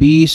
20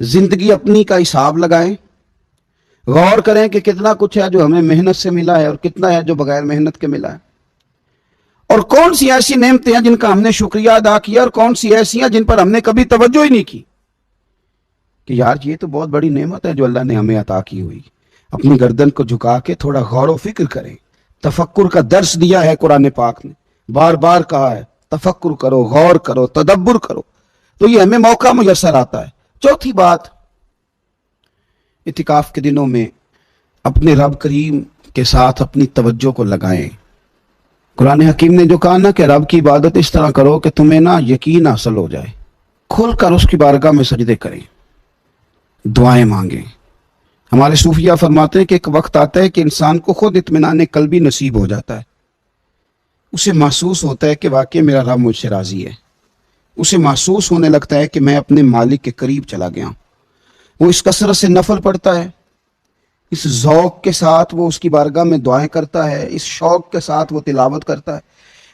زندگی اپنی کا حساب لگائیں، غور کریں کہ کتنا کچھ ہے جو ہمیں محنت سے ملا ہے اور کتنا ہے جو بغیر محنت کے ملا ہے، اور کون سی ایسی نعمتیں ہیں جن کا ہم نے شکریہ ادا کیا اور کون سی ایسی ہیں جن پر ہم نے کبھی توجہ ہی نہیں کی کہ یار یہ تو بہت بڑی نعمت ہے جو اللہ نے ہمیں عطا کی ہوئی۔ اپنی گردن کو جھکا کے تھوڑا غور و فکر کریں۔ تفکر کا درس دیا ہے قرآن پاک نے، بار بار کہا ہے تفکر کرو، غور کرو، تدبر کرو، تو یہ ہمیں موقع میسر آتا ہے۔ چوتھی بات، اعتکاف کے دنوں میں اپنے رب کریم کے ساتھ اپنی توجہ کو لگائیں۔ قرآن حکیم نے جو کہا نا کہ رب کی عبادت اس طرح کرو کہ تمہیں نا یقین حاصل ہو جائے، کھل کر اس کی بارگاہ میں سجدے کریں، دعائیں مانگیں۔ ہمارے صوفیہ فرماتے ہیں کہ ایک وقت آتا ہے کہ انسان کو خود اطمینان قلبی نصیب ہو جاتا ہے، اسے محسوس ہوتا ہے کہ واقعی میرا رب مجھ سے راضی ہے، اسے محسوس ہونے لگتا ہے کہ میں اپنے مالک کے قریب چلا گیا ہوں۔ وہ اس کثرت سے نفل پڑھتا ہے، اس ذوق کے ساتھ وہ اس کی بارگاہ میں دعائیں کرتا ہے، اس شوق کے ساتھ وہ تلاوت کرتا ہے،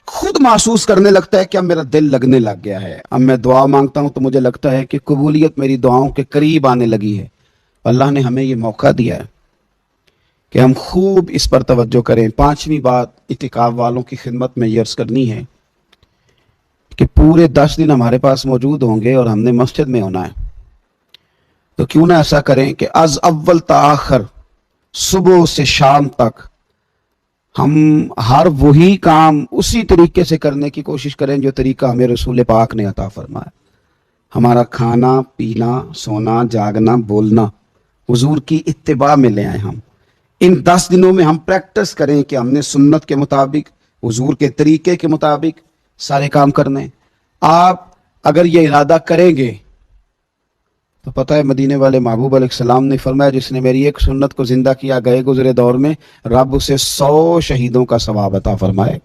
خود محسوس کرنے لگتا ہے کہ اب میرا دل لگنے لگ گیا ہے، اب میں دعا مانگتا ہوں تو مجھے لگتا ہے کہ قبولیت میری دعاؤں کے قریب آنے لگی ہے۔ اللہ نے ہمیں یہ موقع دیا ہے کہ ہم خوب اس پر توجہ کریں۔ پانچویں بات اعتکاف والوں کی خدمت میں یہ عرض کرنی ہے کہ پورے 10 دن ہمارے پاس موجود ہوں گے اور ہم نے مسجد میں ہونا ہے، تو کیوں نہ ایسا کریں کہ از اول تا آخر، صبح سے شام تک ہم ہر وہی کام اسی طریقے سے کرنے کی کوشش کریں جو طریقہ ہمیں رسول پاک نے عطا فرمایا۔ ہمارا کھانا پینا، سونا، جاگنا، بولنا حضور کی اتباع میں لے آئیں۔ ہم ان 10 دنوں میں ہم پریکٹس کریں کہ ہم نے سنت کے مطابق، حضور کے طریقے کے مطابق سارے کام کرنے۔ آپ اگر یہ ارادہ کریں گے تو پتہ ہے مدینے والے محبوب علیہ السلام نے فرمایا جس نے میری ایک سنت کو زندہ کیا گئے گزرے دور میں، رب اسے 100 شہیدوں کا ثواب عطا فرمائے۔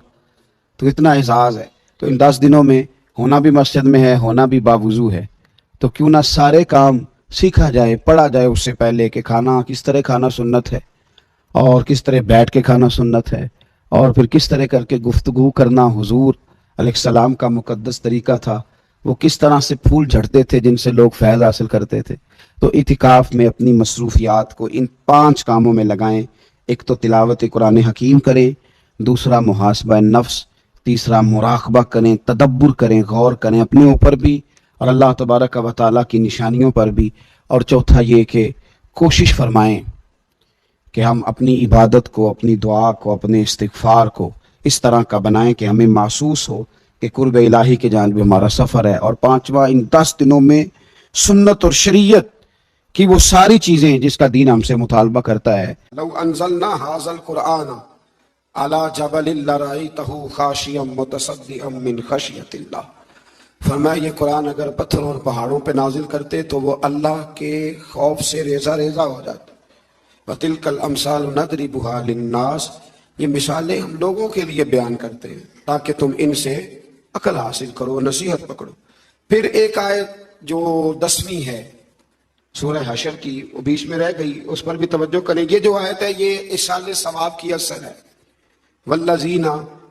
تو اتنا اعزاز ہے۔ تو ان 10 دنوں میں ہونا بھی مسجد میں ہے، ہونا بھی باوضو ہے، تو کیوں نہ سارے کام سیکھا جائے، پڑھا جائے اس سے پہلے کہ کھانا کس طرح کھانا سنت ہے، اور کس طرح بیٹھ کے کھانا سنت ہے، اور پھر کس طرح کر کے گفتگو کرنا حضور علیہ السلام کا مقدس طریقہ تھا، وہ کس طرح سے پھول جھڑتے تھے جن سے لوگ فیض حاصل کرتے تھے۔ تو اعتکاف میں اپنی مصروفیات کو ان 5 کاموں میں لگائیں۔ ایک تو تلاوت قرآن حکیم کریں، دوسرا محاسبہ نفس، تیسرا مراقبہ کریں، تدبر کریں، غور کریں اپنے اوپر بھی اور اللہ تبارک و تعالیٰ کی نشانیوں پر بھی، اور چوتھا یہ کہ کوشش فرمائیں کہ ہم اپنی عبادت کو، اپنی دعا کو، اپنے استغفار کو اس طرح کا بنائیں کہ ہمیں محسوس ہو کہ قرب الہی کے جانب ہمارا سفر ہے۔ اور پانچواں، ان 10 دنوں میں سنت اور شریعت کی وہ ساری چیزیں جس کا دین ہم سے مطالبہ کرتا ہے۔ لو انزلنا هذا القرآن على جبل لرأيته خاشعا متصدعا من خشیۃ اللہ، فرمایا یہ قرآن اگر پتھروں اور پہاڑوں پہ نازل کرتے تو وہ اللہ کے خوف سے ریزہ ریزہ ہو جاتے۔ وَتِلْكَ الْأَمْثَالُ نَضْرِبُهَا لِلنَّاسِ، یہ مثالیں ہم لوگوں کے لیے بیان کرتے ہیں تاکہ تم ان سے عقل حاصل کرو، نصیحت پکڑو۔ پھر ایک آیت جو 10ویں ہے سورہ حشر کی، وہ بیچ میں رہ گئی، اس پر بھی توجہ کریں۔ یہ جو آیت ہے یہ اِصال ثواب کی اثر ہے۔ وَالَّذِينَ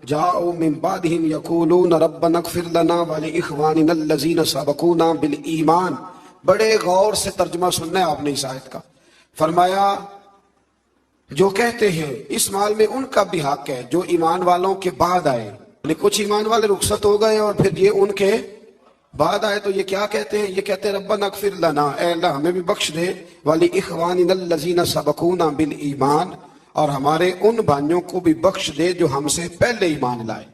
جَاءُوا مِن بَعْدِهِمْ يَقُولُونَ رَبَّنَا اغْفِرْ لَنَا وَلِإِخْوَانِنَا الَّذِينَ سَبَقُونَا بِالْإِيمَانِ، بڑے غور سے ترجمہ سننا ہے آپ نے اس آیت کا۔ فرمایا جو کہتے ہیں اس مال میں ان کا بھی حق ہے جو ایمان والوں کے بعد آئے، یعنی کچھ ایمان والے رخصت ہو گئے اور پھر یہ ان کے بعد آئے، تو یہ کیا کہتے ہیں؟ یہ کہتے ہیں ربنا اغفر لنا، اے اللہ ہمیں بھی بخش دے، وَلِإِخْوَانِنَا الَّذِينَ سَبَقُونَا بِالْإِيمَانِ، اور ہمارے ان بھائیوں کو بھی بخش دے جو ہم سے پہلے ایمان لائے،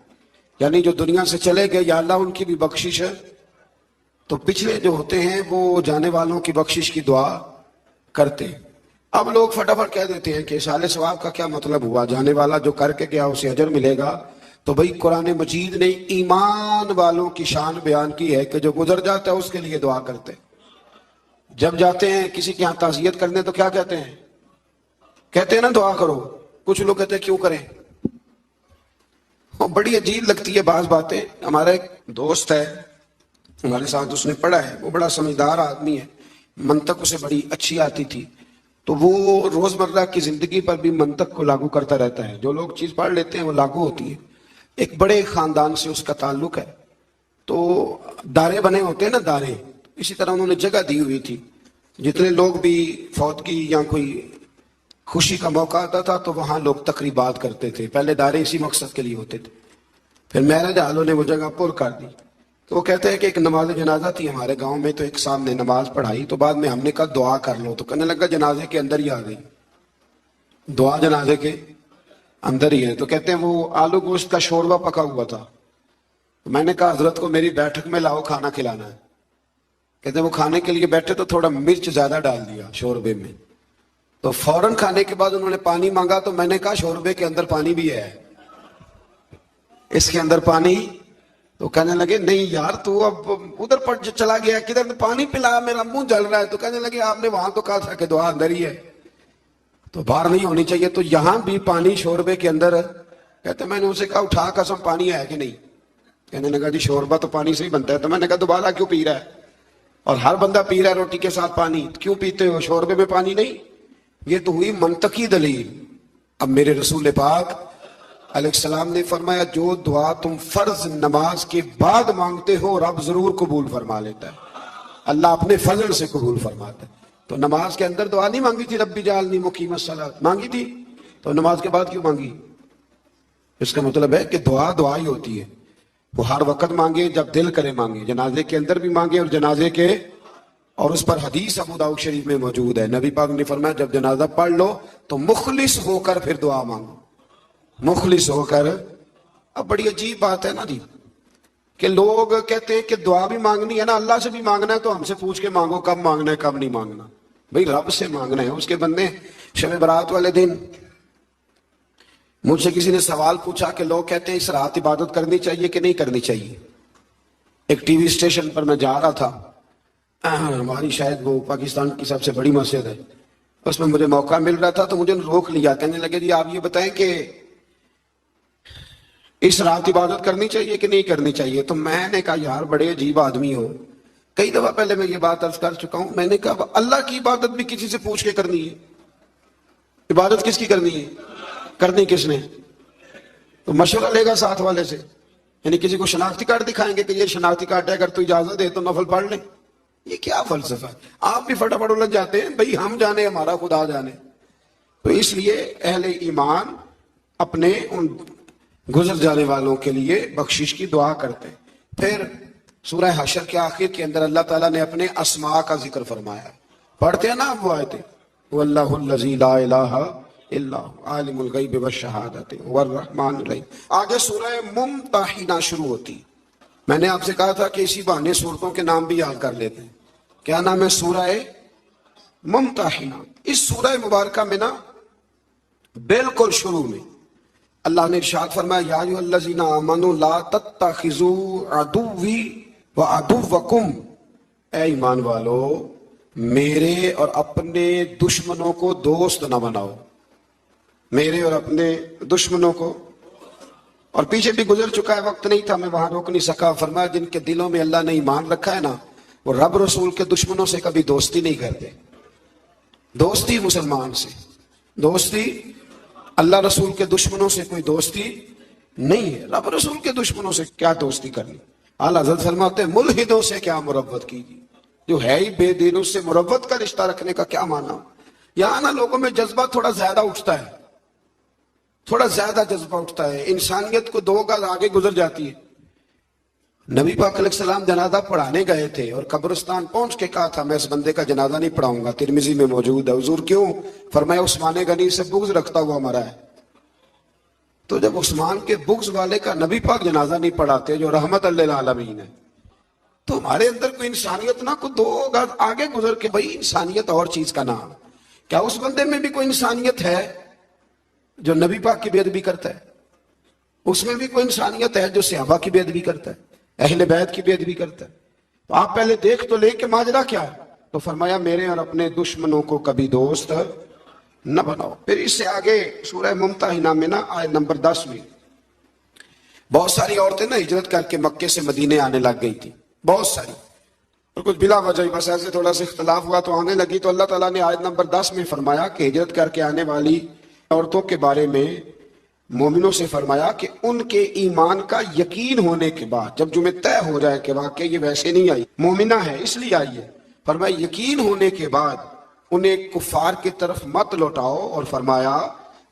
یعنی جو دنیا سے چلے گئے، یا اللہ ان کی بھی بخشش ہے۔ تو پچھلے جو ہوتے ہیں وہ جانے والوں کی بخشش کی دعا کرتے ہیں۔ اب لوگ فٹافٹ کہہ دیتے ہیں کہ اصال ثواب کا کیا مطلب ہوا، جانے والا جو کر کے گیا اسے اجر ملے گا۔ تو بھئی قرآن مجید نے ایمان والوں کی شان بیان کی ہے کہ جو گزر جاتا ہے اس کے لیے دعا کرتے ہیں۔ جب جاتے ہیں کسی کے ہاں تعزیت کرنے تو کیا کہتے ہیں؟ کہتے ہیں نا دعا کرو۔ کچھ لوگ کہتے ہیں کیوں کریں؟ بڑی عجیب لگتی ہے بعض باتیں۔ ہمارا ایک دوست ہے ہمارے ساتھ، اس نے پڑھا ہے، وہ بڑا سمجھدار آدمی ہے، منطق اسے بڑی اچھی آتی تھی، تو وہ روزمرہ کی زندگی پر بھی منطق کو لاگو کرتا رہتا ہے۔ جو لوگ چیز پڑھ لیتے ہیں وہ لاگو ہوتی ہے۔ ایک بڑے خاندان سے اس کا تعلق ہے، تو دارے بنے ہوتے ہیں نا، دارے، اسی طرح انہوں نے جگہ دی ہوئی تھی، جتنے لوگ بھی فوتگی یا کوئی خوشی کا موقع آتا تھا تو وہاں لوگ تقریبات کرتے تھے. پہلے دارے اسی مقصد کے لیے ہوتے تھے, پھر معراج آلوں نے وہ جگہ پر کر دی. تو وہ کہتے ہیں کہ ایک نماز جنازہ تھی ہمارے گاؤں میں, تو ایک صاحب نے نماز پڑھائی, تو بعد میں ہم نے کہا دعا کر لو, تو کہنے لگا جنازے کے اندر ہی آ گئی, دعا جنازے کے اندر ہی ہے. تو کہتے ہیں وہ آلو گوشت کا شوربہ پکا ہوا تھا, میں نے کہا حضرت کو میری بیٹھک میں لاؤ, کھانا کھلانا ہے. کہتے ہیں وہ کھانے کے لیے بیٹھے تو تھوڑا مرچ زیادہ ڈال دیا شوربے میں, تو فوراً کھانے کے بعد انہوں نے پانی مانگا, تو میں نے کہا شوربے کے اندر پانی بھی ہے, اس کے اندر پانی. تو کہنے لگے نہیں یار تو اب ادھر پر چلا گیا, کدھر پانی پلا, میرا منہ جل رہا ہے. تو کہنے لگے آپ نے وہاں تو کہا تھا کہ دعا اندر ہی ہے, تو باہر نہیں ہونی چاہیے, تو یہاں بھی پانی شوربے کے اندر ہے. کہتے میں نے اسے کہا اٹھا قسم پانی ہے کہ نہیں؟ کہنے لگا جی شوربہ تو پانی سے ہی بنتا ہے. تو میں نے کہا دوبارہ کیوں پی رہا ہے, اور ہر بندہ پی رہا ہے روٹی کے ساتھ پانی, کیوں پیتے ہو, شوربے میں پانی نہیں؟ یہ تو ہوئی منطقی دلیل. اب میرے رسول پاک علیہ السلام نے فرمایا جو دعا تم فرض نماز کے بعد مانگتے ہو رب ضرور قبول فرما لیتا ہے, اللہ اپنے فضل سے قبول فرماتا ہے. تو نماز کے اندر دعا نہیں مانگی تھی ربی جعلنی مقیم الصلاۃ, مانگی تھی, تو نماز کے بعد کیوں مانگی؟ اس کا مطلب ہے کہ دعا دعا ہی ہوتی ہے, وہ ہر وقت مانگے جب دل کرے مانگے, جنازے کے اندر بھی مانگے اور جنازے کے, اور اس پر حدیث ابو داؤد شریف میں موجود ہے, نبی پاک نے فرمایا جب جنازہ پڑھ لو تو مخلص ہو کر پھر دعا مانگو, مخلص ہو کر. اب بڑی عجیب بات ہے نا جی کہ لوگ کہتے ہیں کہ دعا بھی مانگنی ہے نا, اللہ سے بھی مانگنا ہے, تو ہم سے پوچھ کے مانگو کب مانگنا ہے کب نہیں مانگنا. بھئی رب سے مانگنا ہے. اس کے بندے شب برات والے دن مجھ سے کسی نے سوال پوچھا کہ لوگ کہتے ہیں اس رات عبادت کرنی چاہیے کہ نہیں کرنی چاہیے. ایک ٹی وی اسٹیشن پر میں جا رہا تھا, ہماری شاید وہ پاکستان کی سب سے بڑی مسجد ہے, اس میں مجھے موقع مل رہا تھا, تو مجھے روک لیا, کہنے لگے جی آپ یہ بتائیں کہ اس رات عبادت کرنی چاہیے کہ نہیں کرنی چاہیے. تو میں نے کہا یار بڑے عجیب آدمی ہو, کئی دفعہ پہلے میں یہ بات عرض کر چکا ہوں, میں نے کہا اللہ کی عبادت بھی کسی سے پوچھ کے کرنی ہے, عبادت کس کی کرنی ہے, کرنی کس نے؟ تو مشورہ لے گا ساتھ والے سے, یعنی کسی کو شناختی کارڈ دکھائیں گے کہ یہ شناختی کارڈ ہے, اگر تو اجازت دے تو نفل پڑھ لیں. یہ کیا فلسفہ ہے؟ آپ بھی فٹافٹ الجھ جاتے ہیں, بھئی ہم جانے ہمارا خدا جانے. تو اس لیے اہل ایمان اپنے ان گزر جانے والوں کے لیے بخشش کی دعا کرتے ہیں. پھر سورہ حشر کے آخر کے اندر اللہ تعالیٰ نے اپنے اسماء کا ذکر فرمایا, پڑھتے ہیں نا آپ وہ آیتیں, واللہ الذی لا الہ الا هو عالم الغیب والشہادۃ هو الرحمن الرحیم. آگے سورہ ممتحنہ شروع ہوتی. میں نے آپ سے کہا تھا کہ اسی بہانے صورتوں کے نام بھی یاد کر لیتے ہیں. کیا نام ہے؟ سورہ ممتحنہ. اس سورہ مبارکہ میں نا بالکل شروع میں اللہ نے ارشاد فرمایا یا ایھا الذین آمنوا لا تتخذوا عدوی وعدوکم, اے ایمان والو میرے اور اپنے دشمنوں کو دوست نہ بناؤ, میرے اور اپنے دشمنوں کو. اور پیچھے بھی گزر چکا ہے, وقت نہیں تھا میں وہاں روک نہیں سکا. فرمایا جن کے دلوں میں اللہ نے ایمان رکھا ہے نا, وہ رب رسول کے دشمنوں سے کبھی دوستی نہیں کرتے. دوستی مسلمان سے, دوستی اللہ رسول کے دشمنوں سے کوئی دوستی نہیں ہے. رب رسول کے دشمنوں سے کیا دوستی کرنی. اعلیٰ حضرت فرماتے ہیں ملحدوں سے کیا مروت کیجیے, جو ہے ہی بے دین اس سے مروت کا رشتہ رکھنے کا کیا معنی. یہاں نا لوگوں میں جذبہ تھوڑا زیادہ اٹھتا ہے, تھوڑا زیادہ جذبہ اٹھتا ہے, انسانیت کو دو گز آگے گزر جاتی ہے. نبی پاک علیہ السلام جنازہ پڑھانے گئے تھے اور قبرستان پہنچ کے کہا تھا میں اس بندے کا جنازہ نہیں پڑھاؤں گا, ترمذی میں موجود ہے. حضور کیوں؟ فرمایا عثمان غنی سے بغض رکھتا ہوا مرا ہے. تو جب عثمان کے بغض والے کا نبی پاک جنازہ نہیں پڑھاتے جو رحمت للعالمین ہے, تو ہمارے اندر کوئی انسانیت نہ کو دو گز آگے گزر کے, بھائی انسانیت اور چیز کا نام, کیا اس بندے میں بھی کوئی انسانیت ہے جو نبی پاک کی بے ادبی کرتا ہے؟ اس میں بھی کوئی انسانیت ہے جو صحابہ کی بے ادبی کرتا ہے, اہل بیت کی بے ادبی کرتا ہے؟ تو آپ پہلے دیکھ تو لے کہ ماجرا کیا ہے. تو فرمایا میرے اور اپنے دشمنوں کو کبھی دوست نہ بناؤ. پھر اس سے آگے سورہ ممتحنہ میں نا آیت نمبر 10 میں بہت ساری عورتیں نا ہجرت کر کے مکے سے مدینے آنے لگ گئی تھی, بہت ساری, اور کچھ بلا وجہ بس ایسے تھوڑا سا اختلاف ہوا تو آنے لگی. تو اللہ تعالیٰ نے آیت نمبر 10 میں فرمایا کہ ہجرت کر کے آنے والی عورتوں کے بارے میں مومنوں سے فرمایا کہ ان کے ایمان کا یقین ہونے کے بعد, جب جمعہ طے ہو جائے کہ واقعی یہ ویسے نہیں آئی, مومنہ ہے اس لیے آئی ہے, فرمایا یقین ہونے کے بعد انہیں کفار کی طرف مت لوٹاؤ، اور فرمایا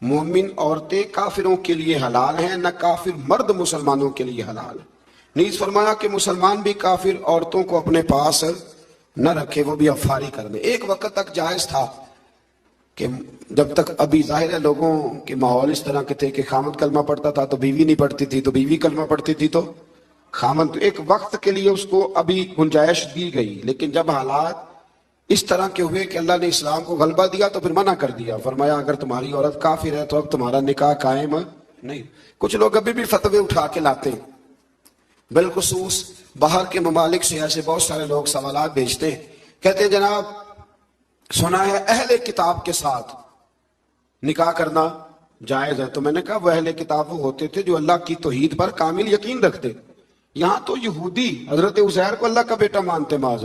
مومن عورتیں کافروں کے لیے حلال ہیں، نہ کافر مرد مسلمانوں کے لیے حلال ہیں۔ نیز فرمایا کہ مسلمان بھی کافر عورتوں کو اپنے پاس نہ رکھے، وہ بھی افاری کر دے۔ ایک وقت تک جائز تھا کہ جب تک ابھی ظاہر ہے لوگوں کے ماحول اس طرح کے تھے کہ خامد کلمہ پڑھتا تھا تو بیوی نہیں پڑھتی تھی، تو بیوی کلمہ پڑھتی تھی تو خامد، ایک وقت کے لیے اس کو ابھی گنجائش دی گئی، لیکن جب حالات اس طرح کے ہوئے کہ اللہ نے اسلام کو غلبہ دیا تو پھر منع کر دیا۔ فرمایا اگر تمہاری عورت کافر ہے تو اب تمہارا نکاح قائم نہیں۔ کچھ لوگ ابھی بھی فتوے اٹھا کے لاتے ہیں، بالخصوص باہر کے ممالک سے ایسے بہت سارے لوگ سوالات بھیجتے ہیں، کہتے ہیں جناب سنا ہے اہل کتاب کے ساتھ نکاح کرنا جائز ہے۔ تو میں نے کہا وہ اہل کتاب وہ ہوتے تھے جو اللہ کی توحید پر کامل یقین رکھتے۔ یہاں تو یہودی حضرت عزیر کو اللہ کا بیٹا مانتے معاذ،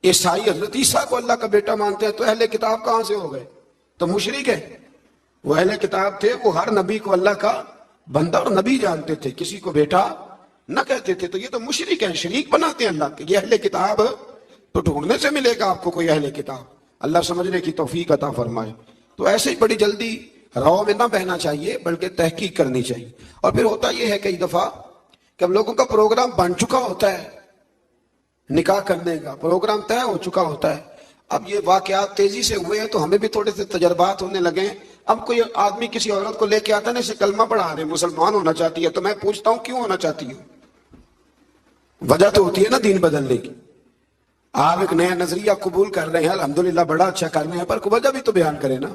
عیسائی حضرت عیسیٰ کو اللہ کا بیٹا مانتے ہیں، تو اہل کتاب کہاں سے ہو گئے؟ تو مشرک ہے۔ وہ اہل کتاب تھے، وہ ہر نبی کو اللہ کا بندہ اور نبی جانتے تھے، کسی کو بیٹا نہ کہتے تھے۔ تو یہ تو مشرک ہیں، شریک بناتے ہیں اللہ کے۔ یہ اہل کتاب تو ڈھونڈنے سے ملے گا آپ کو کوئی اہل کتاب، اللہ سمجھنے کی توفیق عطا فرمائے۔ تو ایسے ہی بڑی جلدی راؤ میں نہ بہنا چاہیے، بلکہ تحقیق کرنی چاہیے۔ اور پھر ہوتا یہ ہے کئی دفعہ کہ اب لوگوں کا پروگرام بن چکا ہوتا ہے، نکاح کرنے کا پروگرام طے ہو چکا ہوتا ہے، اب یہ واقعات تیزی سے ہوئے ہیں تو ہمیں بھی تھوڑے سے تجربات ہونے لگے ہیں۔ اب کوئی آدمی کسی عورت کو لے کے آتا ہے نا، اسے کلمہ پڑھا رہے مسلمان ہونا چاہتی ہے، تو میں پوچھتا ہوں کیوں ہونا چاہتی ہوں؟ وجہ تو ہوتی ہے نا دین بدلنے کی۔ آپ ایک نیا نظریہ قبول کر رہے ہیں، الحمدللہ بڑا اچھا کر رہے ہیں، پر وجہ بھی تو بیان کریں نا۔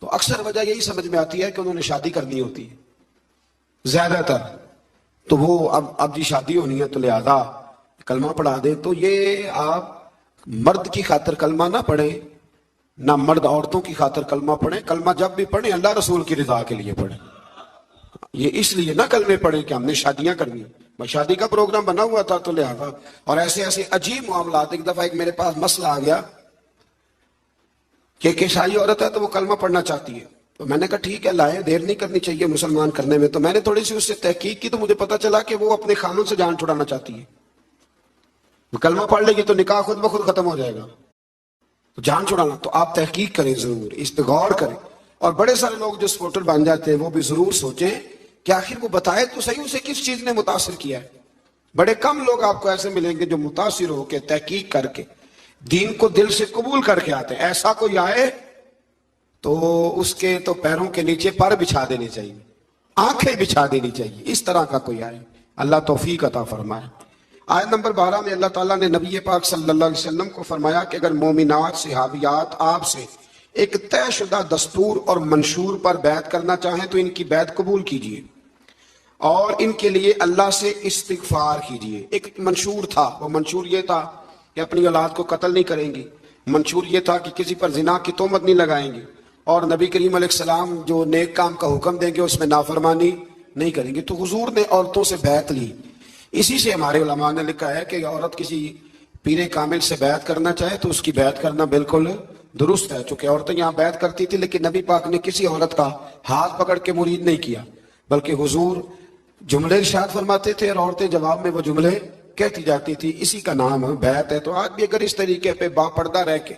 تو اکثر وجہ یہی سمجھ میں آتی ہے کہ انہوں نے شادی کرنی ہوتی ہے زیادہ تر، تو وہ اب جی شادی ہونی ہے تو لہذا کلمہ پڑھا دیں۔ تو یہ آپ مرد کی خاطر کلمہ نہ پڑھیں، نہ مرد عورتوں کی خاطر کلمہ پڑھیں۔ کلمہ جب بھی پڑھیں اللہ رسول کی رضا کے لیے پڑھیں۔ یہ اس لیے نہ کلمے پڑھیں کہ ہم نے شادیاں کرنی، شادی کا پروگرام بنا ہوا تھا تو لہذا۔ اور ایسے ایسے عجیب معاملات۔ ایک دفعہ ایک میرے پاس مسئلہ آ گیا کہ ایک عیسائی عورت ہے تو وہ کلمہ پڑھنا چاہتی ہے، تو میں نے کہا ٹھیک ہے لائیں، دیر نہیں کرنی چاہیے مسلمان کرنے میں۔ تو میں نے تھوڑی سی اس سے تحقیق کی تو مجھے پتا چلا کہ وہ اپنے خاندان سے جان چھڑانا چاہتی ہے۔ کلمہ پڑھ لے گی تو نکاح خود بخود ختم ہو جائے گا، تو جان چھڑانا۔ تو آپ تحقیق کریں ضرور، استغور کریں۔ اور بڑے سارے لوگ جو سپورٹر بن جاتے ہیں وہ بھی ضرور سوچیں کہ آخر وہ بتائے تو صحیح اسے کس چیز نے متاثر کیا ہے۔ بڑے کم لوگ آپ کو ایسے ملیں گے جو متاثر ہو کے تحقیق کر کے دین کو دل سے قبول کر کے آتے ہیں۔ ایسا کوئی آئے تو اس کے تو پیروں کے نیچے پر بچھا دینے چاہیے، آنکھیں بچھا دینی چاہیے، اس طرح کا کوئی آئے۔ اللہ توفیق عطا فرمائے۔ آیت نمبر 12 میں اللہ تعالیٰ نے نبی پاک صلی اللہ علیہ وسلم کو فرمایا کہ اگر مومنات صحابیات آپ سے ایک طے شدہ دستور اور منشور پر بیعت کرنا چاہیں تو ان کی بیعت قبول کیجیے اور ان کے لیے اللہ سے استغفار کیجیے۔ ایک منشور تھا، وہ منشور یہ تھا کہ اپنی اولاد کو قتل نہیں کریں گی، منشور یہ تھا کہ کسی پر زنا کی تہمت نہیں لگائیں گے، اور نبی کریم علیہ السلام جو نیک کام کا حکم دیں گے اس میں نافرمانی نہیں کریں گے۔ تو حضور نے عورتوں سے بیعت لی۔ اسی سے ہمارے علماء نے لکھا ہے کہ عورت کسی پیر کامل سے بیعت کرنا چاہے تو اس کی بیعت کرنا بالکل درست ہے، چونکہ عورتیں یہاں بیعت کرتی تھی لیکن نبی پاک نے کسی عورت کا ہاتھ پکڑ کے مرید نہیں کیا، بلکہ حضور جملے ارشاد فرماتے تھے اور عورتیں جواب میں وہ جملے کہتی جاتی تھی۔ اسی کا نام بیعت ہے۔ تو آج بھی اگر اس طریقے پہ با پردہ رہ کے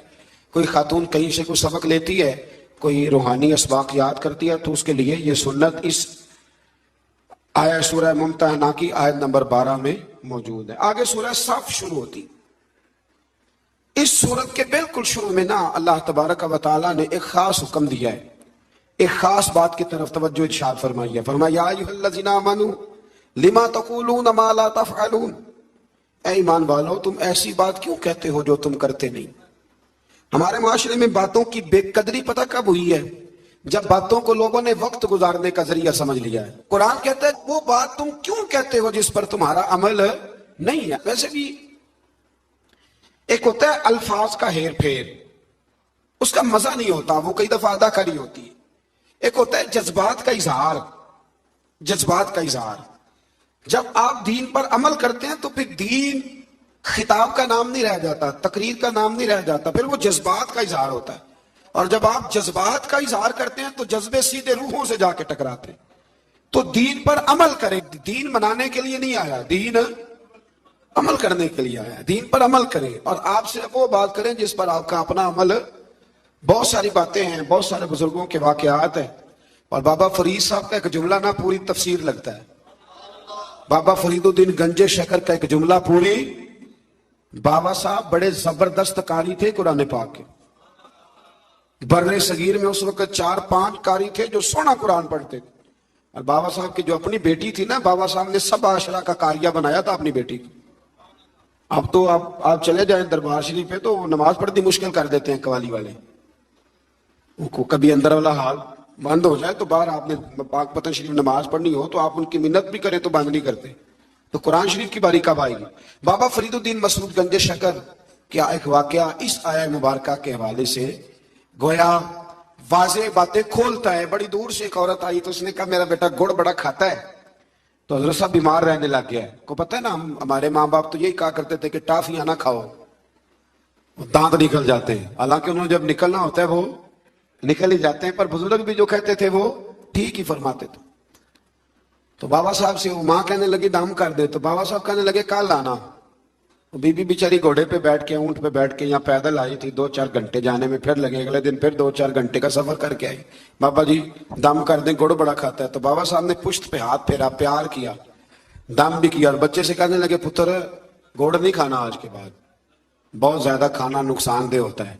کوئی خاتون کہیں سے کوئی سبق لیتی ہے، کوئی روحانی اسباق یاد کرتی ہے، تو اس کے لیے یہ سنت اس آیا سورہ ممتحنہ کی آیت نمبر 12 میں موجود ہے۔ آگے سورہ صف شروع ہوتی۔ اس سورت کے بالکل شروع میں نا اللہ تبارک و تعالیٰ نے ایک خاص حکم دیا ہے، ایک خاص بات کی طرف توجہ ارشاد فرمائی ہے۔ فرمایا یا ایھا الذین آمنوا لما تقولون ما لا تفعلون، اے ایمان والو تم ایسی بات کیوں کہتے ہو جو تم کرتے نہیں۔ ہمارے معاشرے میں باتوں کی بے قدری پتہ کب ہوئی ہے؟ جب باتوں کو لوگوں نے وقت گزارنے کا ذریعہ سمجھ لیا ہے۔ قرآن کہتا ہے وہ بات تم کیوں کہتے ہو جس پر تمہارا عمل نہیں ہے۔ ویسے بھی ایک ہوتا ہے الفاظ کا ہیر پھیر، اس کا مزہ نہیں ہوتا، وہ کئی دفعہ ادا کری ہوتی ہے۔ ایک ہوتا ہے جذبات کا اظہار، جذبات کا اظہار۔ جب آپ دین پر عمل کرتے ہیں تو پھر دین خطاب کا نام نہیں رہ جاتا، تقریر کا نام نہیں رہ جاتا، پھر وہ جذبات کا اظہار ہوتا ہے۔ اور جب آپ جذبات کا اظہار کرتے ہیں تو جذبے سیدھے روحوں سے جا کے ٹکراتے ہیں۔ تو دین پر عمل کریں، دین منانے کے لیے نہیں آیا، دین عمل کرنے کے لیے آیا ہے، دین پر عمل کریں، اور آپ سے وہ بات کریں جس پر آپ کا اپنا عمل۔ بہت ساری باتیں ہیں، بہت سارے بزرگوں کے واقعات ہیں، اور بابا فرید صاحب کا ایک جملہ نہ پوری تفسیر لگتا ہے۔ بابا فرید الدین گنج شکر کا ایک جملہ پوری۔ بابا صاحب بڑے زبردست قاری تھے قرآن پاک کے۔ بر صغیر میں اس وقت 4-5 قاری تھے جو سونا قرآن پڑھتے تھے، اور بابا صاحب کی جو اپنی بیٹی تھی نا، بابا صاحب نے سب عشرہ کا قاریہ بنایا تھا اپنی بیٹی کو۔ اب تو آپ چلے جائیں دربار شریف پہ تو نماز پڑھنی مشکل کر دیتے ہیں قوالی والے، ان کو کبھی اندر والا حال بند ہو جائے تو باہر آپ نے پاک پتن شریف نماز پڑھنی ہو تو آپ ان کی منت بھی کریں تو بند نہیں کرتے، تو قرآن شریف کی باری کب آئے گی؟ بابا فرید الدین مسعود گنج شکر کیا ایک واقعہ اس آیہ مبارکہ کے حوالے سے گویا واضح باتیں کھولتا ہے۔ بڑی دور سے ایک عورت آئی تو اس نے کہا میرا بیٹا گڑ بڑا کھاتا ہے، تو حضرت صاحب بیمار رہنے لگ گیا ہے۔ کو پتہ ہے نا، ہمارے ماں باپ تو یہی کہا کرتے تھے کہ ٹافیاں نہ کھاؤ، دانت نکل جاتے ہیں، حالانکہ انہوں نے جب نکلنا ہوتا ہے وہ نکل ہی جاتے ہیں، پر بزرگ بھی جو کہتے تھے وہ ٹھیک ہی فرماتے تھے۔ تو بابا صاحب سے وہ ماں کہنے لگی دم کر دے، تو بابا صاحب کہنے لگے کل آنا۔ بی بی بیچاری گھوڑے پہ بیٹھ کے، اونٹ پہ بیٹھ کے یہاں پیدل آئی تھی، 2-4 گھنٹے جانے میں، پھر لگے اگلے دن پھر 2-4 گھنٹے کا سفر کر کے آئی۔ بابا جی دم کر دیں، گڑ بڑا کھاتا ہے۔ تو بابا صاحب نے پشت پہ ہاتھ پھیرا، پیار کیا، دم بھی کیا، اور بچے سے کہنے لگے پتر گڑ نہیں کھانا آج کے بعد، بہت زیادہ کھانا نقصان دہ ہوتا ہے۔